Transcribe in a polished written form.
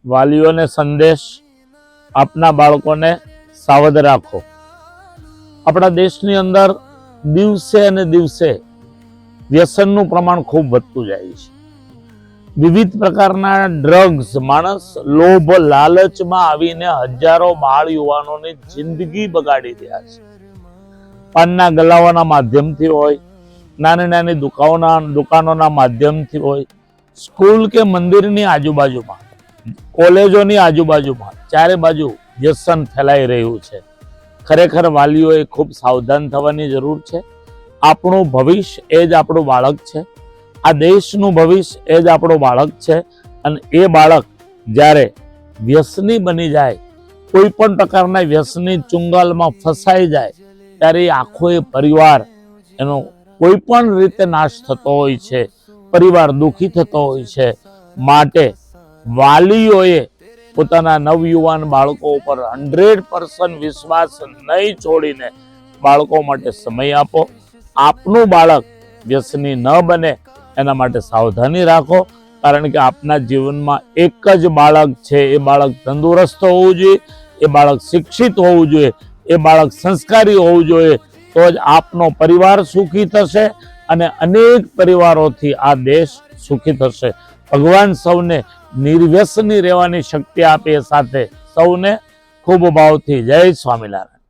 વાલીઓને સંદેશ, આપના બાળકોને સાવધ રાખો। આપણા દેશની અંદર દિવસે અને દિવસે વ્યસનનું પ્રમાણ ખૂબ વધતું જાય છે। વિવિધ પ્રકારના ડ્રગ્સ માણસ લોભ લાલચમાં આવીને હજારો બાળ યુવાનોની જિંદગી બગાડી રહ્યા છે। પાનના ગલ્લાઓના માધ્યમથી હોય, નાની નાની દુકાનોના માધ્યમથી હોય, સ્કૂલ કે મંદિરની આજુબાજુમાં, કોલેજોની આજુબાજુમાં ચારે બાજુ વ્યસન ફેલાઈ રહ્યું છે। ખરેખર વાલીઓએ ખૂબ સાવધાન થવાની જરૂર છે। આપણું ભવિષ્ય એ જ આપણું બાળક છે। આ દેશનું ભવિષ્ય એ જ આપણું બાળક છે। અને એ બાળક જ્યારે વ્યસની બની જાય, કોઈ પણ પ્રકારના વ્યસની ચુંગાલમાં ફસાઈ જાય, ત્યારે એ આખો એ પરિવાર એનો કોઈ પણ રીતે નાશ થતો હોય છે, પરિવાર દુઃખી થતો હોય છે। માટે વાલીઓએ પોતાના નવયુવાન બાળકો ઉપર 100% વિશ્વાસ નહીં છોડીને બાળકો માટે સમય આપો। આપનું બાળક વ્યસની ન બને એના માટે સાવધાની રાખો, કારણ કે આપના જીવનમાં એક જ બાળક છે। એ બાળક તંદુરસ્ત હોવું જોઈએ, એ બાળક શિક્ષિત હોવું જોઈએ, એ બાળક સંસ્કારી હોવું જોઈએ। તો જ આપનો પરિવાર સુખી થશે અને અનેક પરિવારોથી આ દેશ સુખી થશે। ભગવાન સૌને નિર્વ્યસની રહેવાની શક્તિ આપે। સાથે સૌને ખૂબ ભાવથી જય સ્વામિનારાયણ।